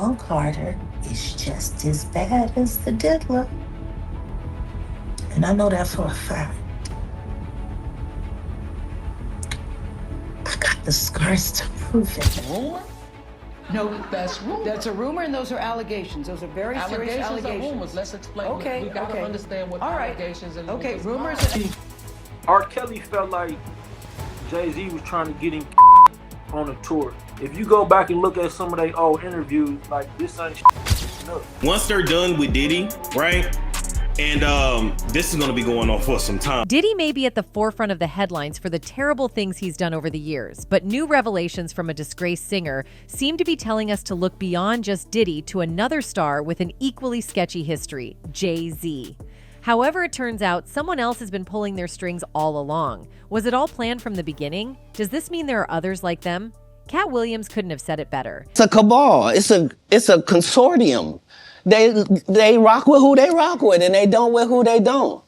Sean Carter is just as bad as the diddler. And I know that for a fact. I got the scars to prove it. Rumor? No, that's rumor. That's a rumor, and those are allegations. Those are very serious allegations. Are rumors. Let's explain. Okay, we gotta okay. understand what All right. allegations and okay, rumors. R. Kelly felt like Jay-Z was trying to get him on a tour. If you go back and look at some of their old interviews, like this ain't enough. Once they're done with Diddy, right? And this is going to be going on for some time. Diddy may be at the forefront of the headlines for the terrible things he's done over the years, but new revelations from a disgraced singer seem to be telling us to look beyond just Diddy to another star with an equally sketchy history, Jay-Z. However, it turns out someone else has been pulling their strings all along. Was it all planned from the beginning? Does this mean there are others like them? Cat Williams couldn't have said it better. It's a cabal. It's a consortium. They rock with who they rock with, and they don't with who they don't.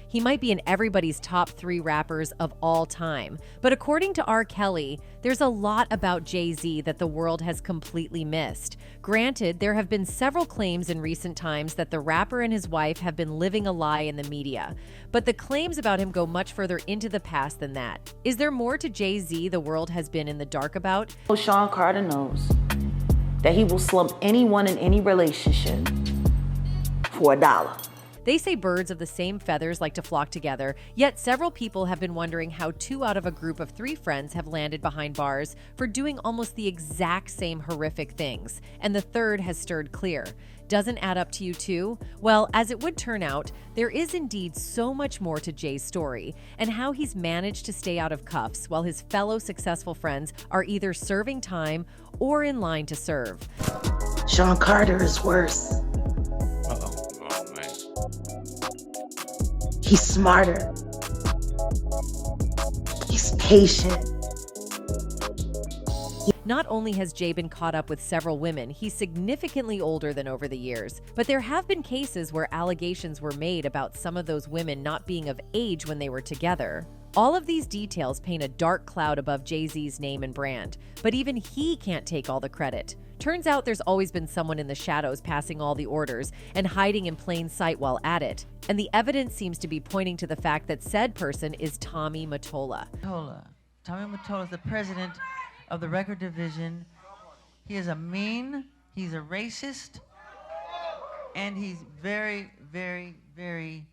He might be in everybody's top 3 rappers of all time. But according to R. Kelly, there's a lot about Jay-Z that the world has completely missed. Granted, there have been several claims in recent times that the rapper and his wife have been living a lie in the media. But the claims about him go much further into the past than that. Is there more to Jay-Z the world has been in the dark about? Sean Carter knows that he will slump anyone in any relationship for $1. They say birds of the same feathers like to flock together, yet several people have been wondering how 2 out of a group of 3 friends have landed behind bars for doing almost the exact same horrific things, and the third has stirred clear. Doesn't add up to you too? Well, as it would turn out, there is indeed so much more to Jay's story, and how he's managed to stay out of cuffs while his fellow successful friends are either serving time or in line to serve. Sean Carter is worse. Oh, man. He's smarter. He's patient. Not only has Jay been caught up with several women, he's significantly older than over the years. But there have been cases where allegations were made about some of those women not being of age when they were together. All of these details paint a dark cloud above Jay-Z's name and brand, but even he can't take all the credit. Turns out there's always been someone in the shadows passing all the orders and hiding in plain sight while at it. And the evidence seems to be pointing to the fact that said person is Tommy Mottola. Tommy Mottola is the president of the record division. He is he's a racist, and he's very, very, very...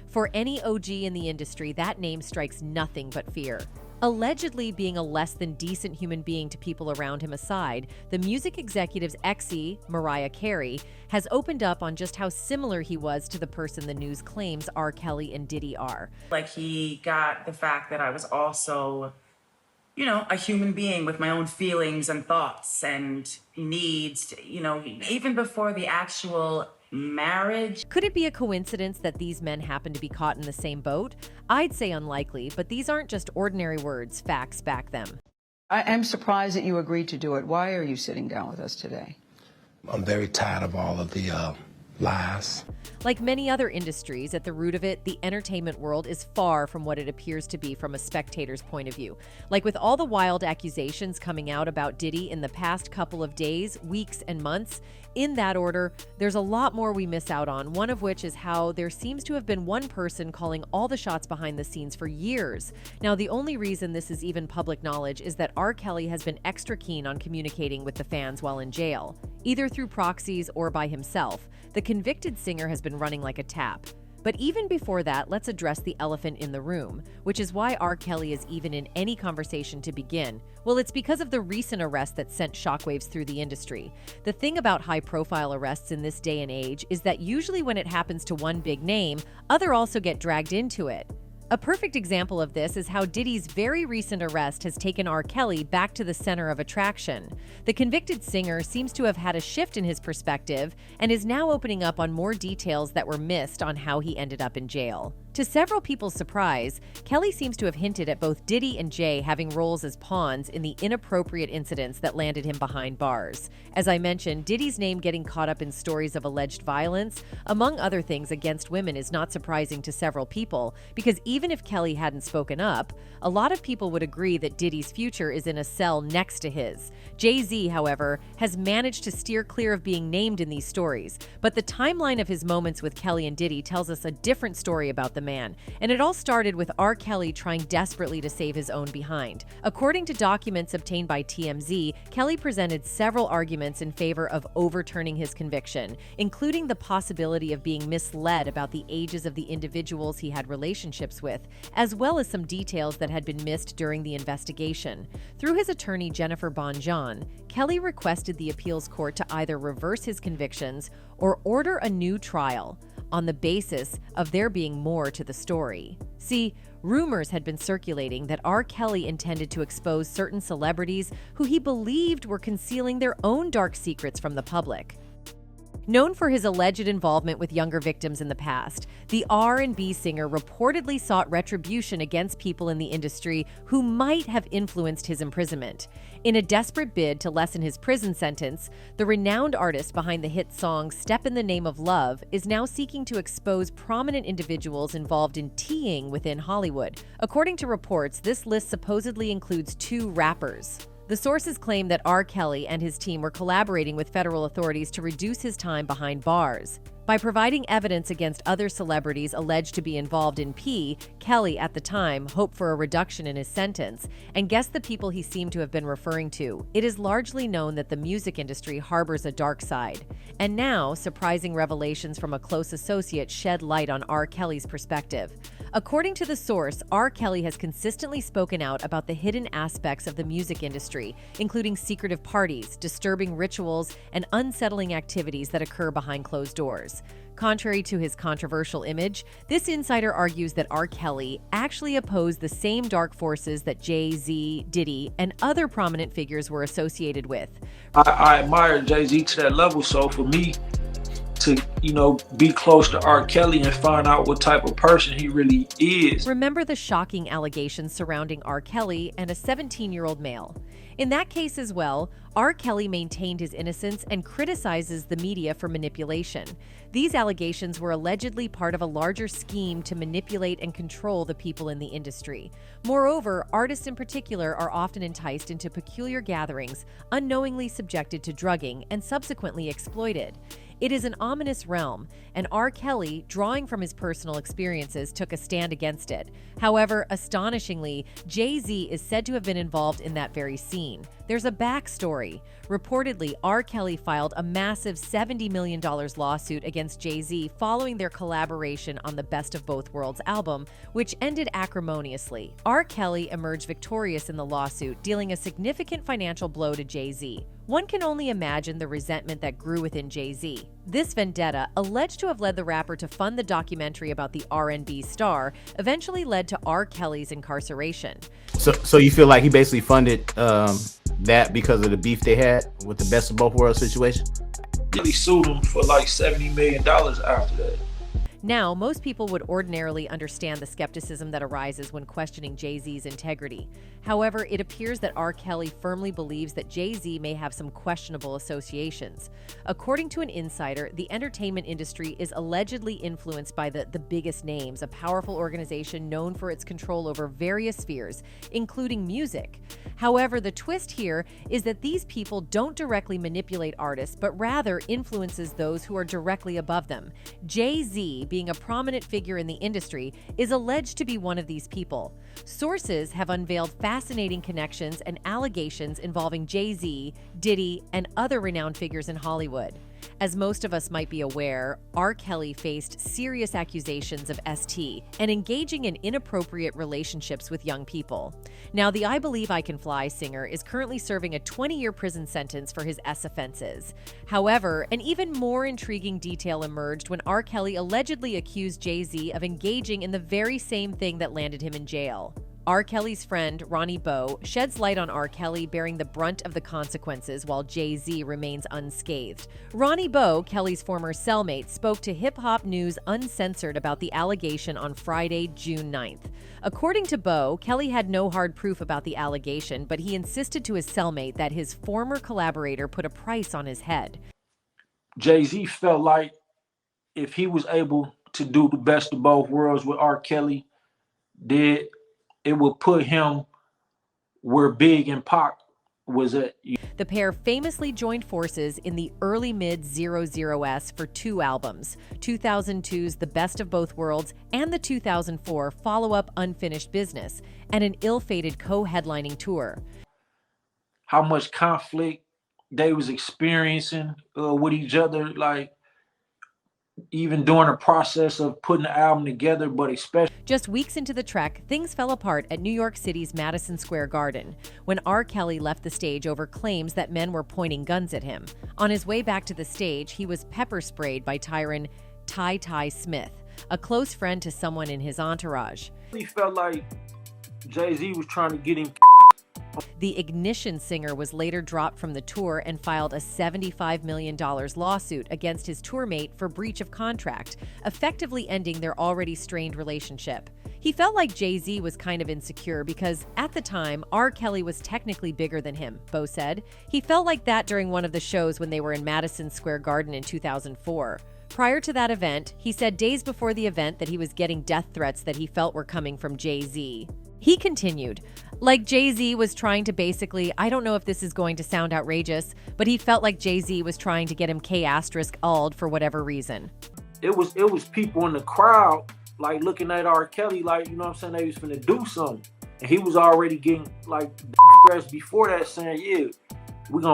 For any OG in the industry, that name strikes nothing but fear. Allegedly being a less than decent human being to people around him aside, the music executive's exie, Mariah Carey, has opened up on just how similar he was to the person the news claims R. Kelly and Diddy are. Like, he got the fact that I was also, you know, a human being with my own feelings and thoughts and needs, you know, even before the actual marriage. Could it be a coincidence that these men happen to be caught in the same boat? I'd say unlikely, but these aren't just ordinary words, facts back them. I am surprised that you agreed to do it. Why are you sitting down with us today? I'm very tired of all of the lies. Like many other industries, at the root of it, the entertainment world is far from what it appears to be from a spectator's point of view. Like with all the wild accusations coming out about Diddy in the past couple of days, weeks, and months, in that order, there's a lot more we miss out on, one of which is how there seems to have been one person calling all the shots behind the scenes for years. Now, the only reason this is even public knowledge is that R. Kelly has been extra keen on communicating with the fans while in jail, either through proxies or by himself. The convicted singer has been running like a tap. But even before that, let's address the elephant in the room, which is why R. Kelly is even in any conversation to begin. Well, it's because of the recent arrest that sent shockwaves through the industry. The thing about high-profile arrests in this day and age is that usually when it happens to one big name, others also get dragged into it. A perfect example of this is how Diddy's very recent arrest has taken R. Kelly back to the center of attraction. The convicted singer seems to have had a shift in his perspective and is now opening up on more details that were missed on how he ended up in jail. To several people's surprise, Kelly seems to have hinted at both Diddy and Jay having roles as pawns in the inappropriate incidents that landed him behind bars. As I mentioned, Diddy's name getting caught up in stories of alleged violence, among other things, against women is not surprising to several people, because even if Kelly hadn't spoken up, a lot of people would agree that Diddy's future is in a cell next to his. Jay-Z, however, has managed to steer clear of being named in these stories, but the timeline of his moments with Kelly and Diddy tells us a different story about the man, and it all started with R. Kelly trying desperately to save his own behind. According to documents obtained by TMZ, Kelly presented several arguments in favor of overturning his conviction, including the possibility of being misled about the ages of the individuals he had relationships with, as well as some details that had been missed during the investigation. Through his attorney Jennifer Bonjour, Kelly requested the appeals court to either reverse his convictions or order a new trial, on the basis of there being more to the story. See, rumors had been circulating that R. Kelly intended to expose certain celebrities who he believed were concealing their own dark secrets from the public. Known for his alleged involvement with younger victims in the past, the R&B singer reportedly sought retribution against people in the industry who might have influenced his imprisonment. In a desperate bid to lessen his prison sentence, the renowned artist behind the hit song Step in the Name of Love is now seeking to expose prominent individuals involved in teeing within Hollywood. According to reports, this list supposedly includes 2 rappers. The sources claim that R. Kelly and his team were collaborating with federal authorities to reduce his time behind bars. By providing evidence against other celebrities alleged to be involved in P, Kelly, at the time, hoped for a reduction in his sentence. And guess the people he seemed to have been referring to. It is largely known that the music industry harbors a dark side. And now, surprising revelations from a close associate shed light on R. Kelly's perspective. According to the source, R. Kelly has consistently spoken out about the hidden aspects of the music industry, including secretive parties, disturbing rituals, and unsettling activities that occur behind closed doors. Contrary to his controversial image, this insider argues that R. Kelly actually opposed the same dark forces that Jay-Z, Diddy, and other prominent figures were associated with. I admire Jay-Z to that level, so for me to, be close to R. Kelly and find out what type of person he really is. Remember the shocking allegations surrounding R. Kelly and a 17-year-old male. In that case as well, R. Kelly maintained his innocence and criticizes the media for manipulation. These allegations were allegedly part of a larger scheme to manipulate and control the people in the industry. Moreover, artists in particular are often enticed into peculiar gatherings, unknowingly subjected to drugging, and subsequently exploited. It is an ominous realm, and R. Kelly, drawing from his personal experiences, took a stand against it. However, astonishingly, Jay-Z is said to have been involved in that very scene. There's a backstory. Reportedly, R. Kelly filed a massive $70 million lawsuit against Jay-Z following their collaboration on the Best of Both Worlds album, which ended acrimoniously. R. Kelly emerged victorious in the lawsuit, dealing a significant financial blow to Jay-Z. One can only imagine the resentment that grew within Jay-Z. This vendetta, alleged to have led the rapper to fund the documentary about the R&B star, eventually led to R. Kelly's incarceration. So you feel like he basically funded that because of the beef they had with the Best of Both Worlds situation? He sued him for like $70 million after that. Now, most people would ordinarily understand the skepticism that arises when questioning Jay-Z's integrity. However, it appears that R. Kelly firmly believes that Jay-Z may have some questionable associations. According to an insider, the entertainment industry is allegedly influenced by the biggest names, a powerful organization known for its control over various spheres, including music. However, the twist here is that these people don't directly manipulate artists, but rather influences those who are directly above them. Jay-Z, being a prominent figure in the industry, is alleged to be one of these people. Sources have unveiled fascinating connections and allegations involving Jay-Z, Diddy, and other renowned figures in Hollywood. As most of us might be aware, R. Kelly faced serious accusations of ST and engaging in inappropriate relationships with young people. Now, the I Believe I Can Fly singer is currently serving a 20-year prison sentence for his S offenses. However, an even more intriguing detail emerged when R. Kelly allegedly accused Jay-Z of engaging in the very same thing that landed him in jail. R. Kelly's friend, Ronnie Bowe, sheds light on R. Kelly bearing the brunt of the consequences while Jay-Z remains unscathed. Ronnie Bowe, Kelly's former cellmate, spoke to Hip Hop News Uncensored about the allegation on Friday, June 9th. According to Bowe, Kelly had no hard proof about the allegation, but he insisted to his cellmate that his former collaborator put a price on his head. Jay-Z felt like if he was able to do the best of both worlds with R. Kelly did, it would put him where Big and Pac was at. The pair famously joined forces in the early mid-00s for two albums, 2002's The Best of Both Worlds and the 2004 follow-up Unfinished Business, and an ill-fated co-headlining tour. How much conflict they was experiencing with each other, like even during the process of putting the album together, but especially just weeks into the trek, things fell apart at New York City's Madison Square Garden when R. Kelly left the stage over claims that men were pointing guns at him. On his way back to the stage, he was pepper sprayed by Tyron Ty Smith, a close friend to someone in his entourage. He felt like Jay-Z was trying to get him. The Ignition singer was later dropped from the tour and filed a $75 million lawsuit against his tourmate for breach of contract, effectively ending their already strained relationship. He felt like Jay-Z was kind of insecure because, at the time, R. Kelly was technically bigger than him, Bowe said. He felt like that during one of the shows when they were in Madison Square Garden in 2004. Prior to that event, he said days before the event that he was getting death threats that he felt were coming from Jay-Z. He continued, like Jay-Z was trying to basically, I don't know if this is going to sound outrageous, but he felt like Jay-Z was trying to get him K***ed for whatever reason. It was people in the crowd like looking at R. Kelly like, you know what I'm saying, they was finna do something. And he was already getting like threats before that saying, yeah,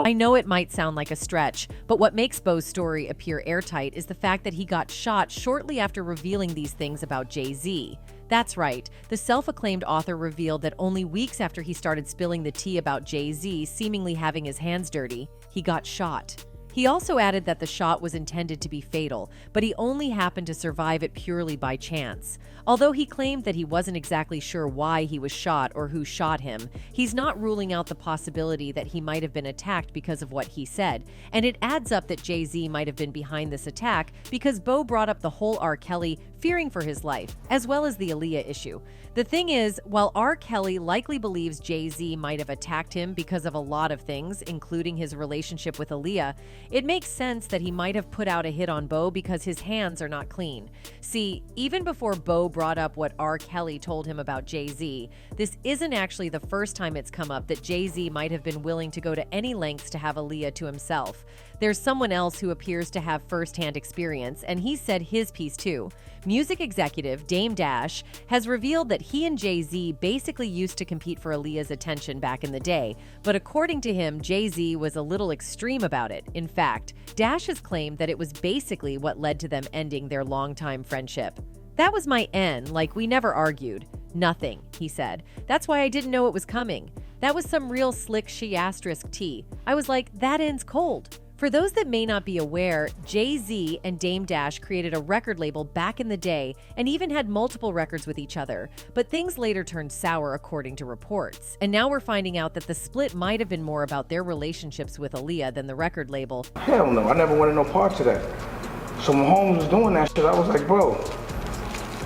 I know it might sound like a stretch, but what makes Bowe's story appear airtight is the fact that he got shot shortly after revealing these things about Jay-Z. That's right, the self-acclaimed author revealed that only weeks after he started spilling the tea about Jay-Z seemingly having his hands dirty, he got shot. He also added that the shot was intended to be fatal, but he only happened to survive it purely by chance. Although he claimed that he wasn't exactly sure why he was shot or who shot him, he's not ruling out the possibility that he might have been attacked because of what he said. And it adds up that Jay-Z might have been behind this attack because Bowe brought up the whole R. Kelly fearing for his life, as well as the Aaliyah issue. The thing is, while R. Kelly likely believes Jay-Z might have attacked him because of a lot of things, including his relationship with Aaliyah, it makes sense that he might have put out a hit on Bowe because his hands are not clean. See, even before Bowe brought up what R. Kelly told him about Jay-Z, this isn't actually the first time it's come up that Jay-Z might have been willing to go to any lengths to have Aaliyah to himself. There's someone else who appears to have first-hand experience, and he said his piece too. Music executive Dame Dash has revealed that he and Jay-Z basically used to compete for Aaliyah's attention back in the day, but according to him, Jay-Z was a little extreme about it. In fact, Dash has claimed that it was basically what led to them ending their longtime friendship. That was my end, like we never argued. Nothing, he said. That's why I didn't know it was coming. That was some real slick tea. I was like, that ends cold. For those that may not be aware, Jay-Z and Dame Dash created a record label back in the day and even had multiple records with each other, but things later turned sour according to reports. And now we're finding out that the split might have been more about their relationships with Aaliyah than the record label. Hell no, I never wanted no parts of that. So when Holmes was doing that shit, I was like, bro,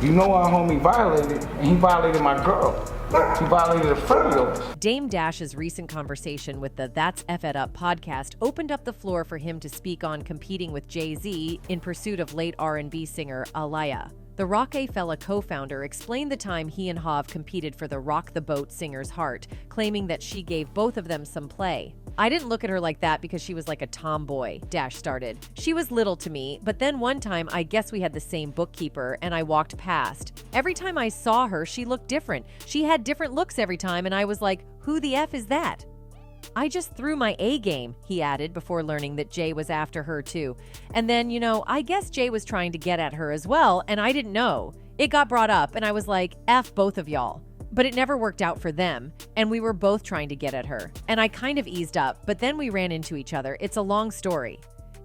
you know our homie violated, and he violated my girl. He violated a friend of yours. Dame Dash's recent conversation with the That's F It Up podcast opened up the floor for him to speak on competing with Jay-Z in pursuit of late R&B singer Aaliyah. The Roc-A-Fella co-founder explained the time he and Hav competed for the Rock the Boat singer's heart, claiming that she gave both of them some play. I didn't look at her like that because she was like a tomboy, Dash started. She was little to me, but then one time I guess we had the same bookkeeper and I walked past. Every time I saw her, she looked different. She had different looks every time and I was like, who the F is that? I just threw my A game, he added before learning that Jay was after her too. And then, I guess Jay was trying to get at her as well, and I didn't know. It got brought up, and I was like, F both of y'all. But it never worked out for them, and we were both trying to get at her. And I kind of eased up, but then we ran into each other. It's a long story.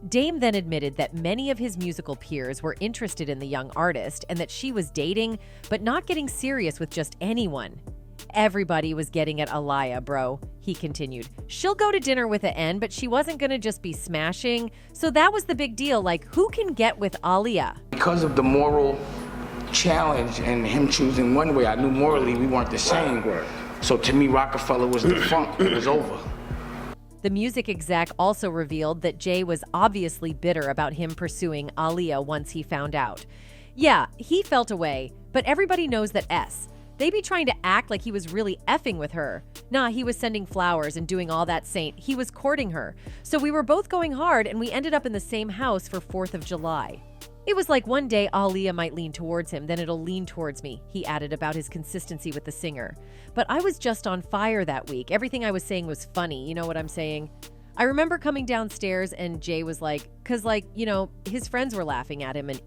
Dame then admitted that many of his musical peers were interested in the young artist and that she was dating, but not getting serious with just anyone. Everybody was getting at Aaliyah, bro, he continued. She'll go to dinner with an N, but she wasn't gonna just be smashing. So that was the big deal. Like, who can get with Aaliyah? Because of the moral challenge and him choosing one way, I knew morally we weren't the same. So to me, Rockefeller was defunct. It was over. The music exec also revealed that Jay was obviously bitter about him pursuing Aaliyah once he found out. Yeah, he felt away, but everybody knows that they be trying to act like he was really effing with her. Nah, he was sending flowers and doing all that saint. He was courting her. So we were both going hard and we ended up in the same house for 4th of July. It was like one day Aaliyah might lean towards him, then it'll lean towards me, he added about his consistency with the singer. But I was just on fire that week. Everything I was saying was funny, you know what I'm saying? I remember coming downstairs and Jay was like, his friends were laughing at him and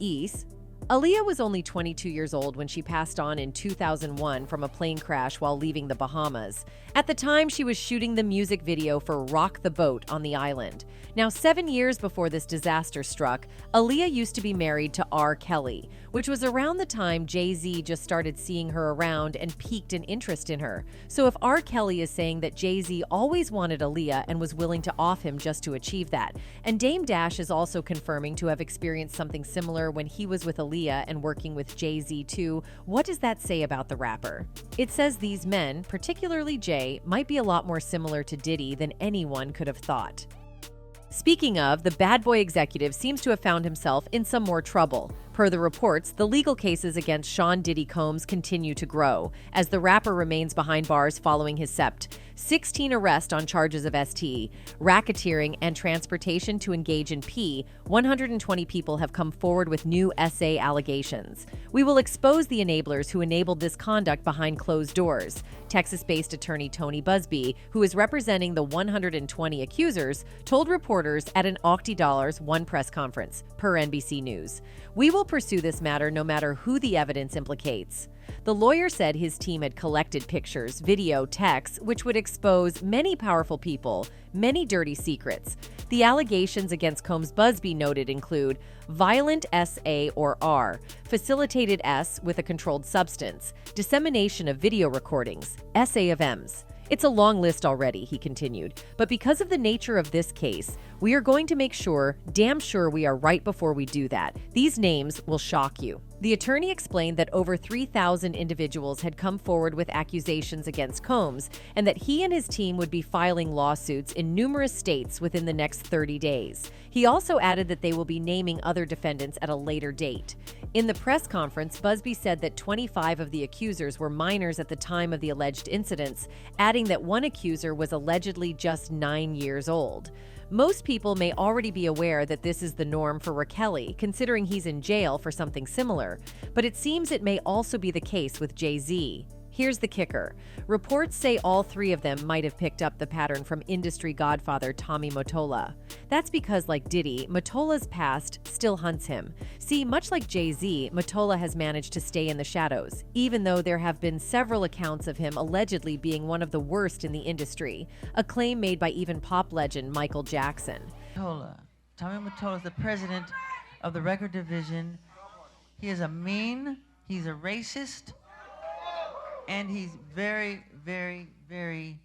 Aaliyah was only 22 years old when she passed on in 2001 from a plane crash while leaving the Bahamas. At the time, she was shooting the music video for Rock the Boat on the island. Now, 7 years before this disaster struck, Aaliyah used to be married to R. Kelly, which was around the time Jay-Z just started seeing her around and piqued an interest in her. So if R. Kelly is saying that Jay-Z always wanted Aaliyah and was willing to off him just to achieve that, and Dame Dash is also confirming to have experienced something similar when he was with Aaliyah and working with Jay-Z too, what does that say about the rapper? It says these men, particularly Jay, might be a lot more similar to Diddy than anyone could have thought. Speaking of, the bad boy executive seems to have found himself in some more trouble. Per the reports, the legal cases against Sean Diddy Combs continue to grow, as the rapper remains behind bars following his 16 arrests on charges of ST, racketeering, and transportation to engage in P. 120 people have come forward with new SA allegations. We will expose the enablers who enabled this conduct behind closed doors. Texas-based attorney Tony Busby, who is representing the 120 accusers, told reporters at an $80 one press conference, per NBC News. We will pursue this matter no matter who the evidence implicates. The lawyer said his team had collected pictures, video, texts, which would expose many powerful people, many dirty secrets. The allegations against Combs Busby noted include violent SA or R, facilitated S with a controlled substance, dissemination of video recordings, SA of M's. It's a long list already, he continued, but because of the nature of this case, we are going to make sure, damn sure we are right before we do that. These names will shock you. The attorney explained that over 3,000 individuals had come forward with accusations against Combs and that he and his team would be filing lawsuits in numerous states within the next 30 days. He also added that they will be naming other defendants at a later date. In the press conference, Busby said that 25 of the accusers were minors at the time of the alleged incidents, adding that one accuser was allegedly just 9 years old. Most people may already be aware that this is the norm for R. Kelly, considering he's in jail for something similar, but it seems it may also be the case with Jay-Z. Here's the kicker. Reports say all three of them might have picked up the pattern from industry godfather Tommy Mottola. That's because, like Diddy, Mottola's past still hunts him. See, much like Jay-Z, Mottola has managed to stay in the shadows, even though there have been several accounts of him allegedly being one of the worst in the industry, a claim made by even pop legend Michael Jackson. Tommy Mottola is the president of the record division. He is a mean, he's a racist, and he's very, very, very...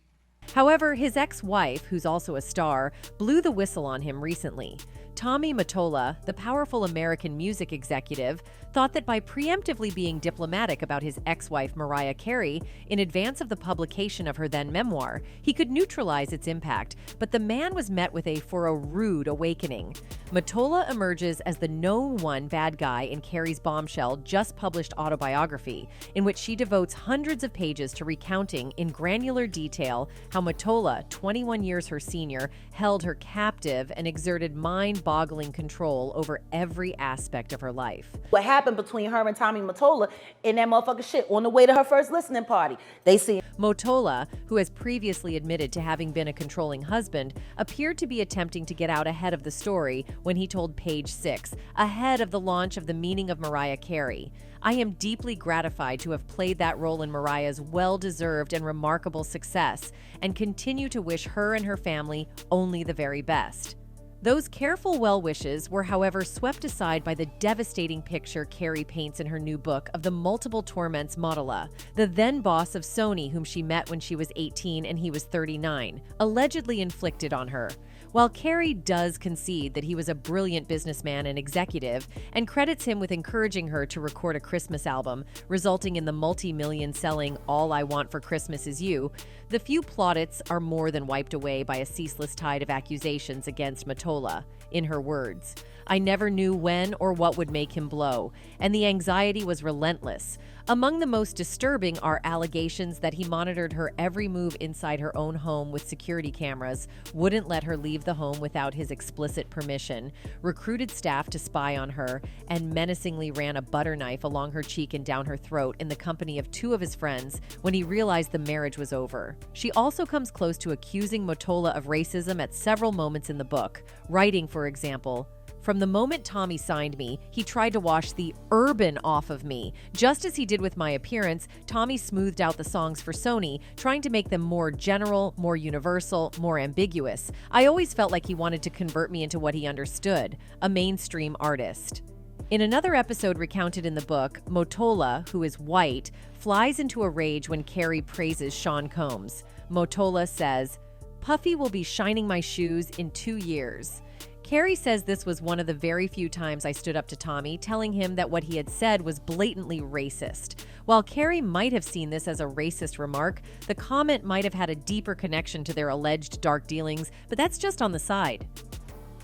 However, his ex-wife, who's also a star, blew the whistle on him recently. Tommy Mottola, the powerful American music executive, thought that by preemptively being diplomatic about his ex-wife Mariah Carey in advance of the publication of her then memoir, he could neutralize its impact, but the man was met with a rude awakening. Mottola emerges as the known one bad guy in Carey's bombshell just published autobiography, in which she devotes hundreds of pages to recounting in granular detail how Mottola, 21 years her senior, held her captive and exerted mind-boggling control over every aspect of her life. What happened between her and Tommy Mottola in that motherfucking shit on the way to her first listening party? They see Mottola, who has previously admitted to having been a controlling husband, appeared to be attempting to get out ahead of the story when he told Page Six, ahead of the launch of The Meaning of Mariah Carey. I am deeply gratified to have played that role in Mariah's well-deserved and remarkable success, and continue to wish her and her family only the very best. Those careful well wishes were, however, swept aside by the devastating picture Carrie paints in her new book of the multiple torments Mottola, the then boss of Sony whom she met when she was 18 and he was 39, allegedly inflicted on her. While Carrie does concede that he was a brilliant businessman and executive and credits him with encouraging her to record a Christmas album, resulting in the multi-million selling All I Want for Christmas Is You, the few plaudits are more than wiped away by a ceaseless tide of accusations against Mottola. In her words, "I never knew when or what would make him blow, and the anxiety was relentless. Among the most disturbing are allegations that he monitored her every move inside her own home with security cameras, wouldn't let her leave the home without his explicit permission, recruited staff to spy on her, and menacingly ran a butter knife along her cheek and down her throat in the company of 2 of his friends when he realized the marriage was over." She also comes close to accusing Mottola of racism at several moments in the book, writing, for example, "From the moment Tommy signed me, he tried to wash the urban off of me. Just as he did with my appearance, Tommy smoothed out the songs for Sony, trying to make them more general, more universal, more ambiguous. I always felt like he wanted to convert me into what he understood, a mainstream artist." In another episode recounted in the book, Mottola, who is white, flies into a rage when Carrie praises Sean Combs. Mottola says, "Puffy will be shining my shoes in 2 years." Carrie says this was one of the very few times I stood up to Tommy, telling him that what he had said was blatantly racist. While Carrie might have seen this as a racist remark, the comment might have had a deeper connection to their alleged dark dealings, but that's just on the side.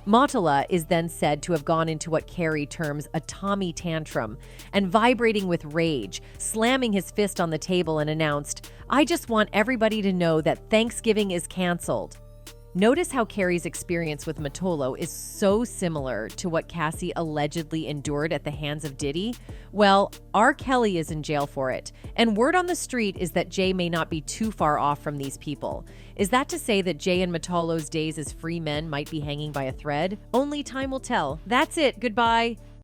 Mottola is then said to have gone into what Carrie terms a Tommy tantrum and vibrating with rage, slamming his fist on the table and announced, "I just want everybody to know that Thanksgiving is canceled." Notice how Carrie's experience with Mottola is so similar to what Cassie allegedly endured at the hands of Diddy. Well, R. Kelly is in jail for it, and word on the street is that Jay may not be too far off from these people. Is that to say that Jay and Mottola's days as free men might be hanging by a thread? Only time will tell. That's it. Goodbye.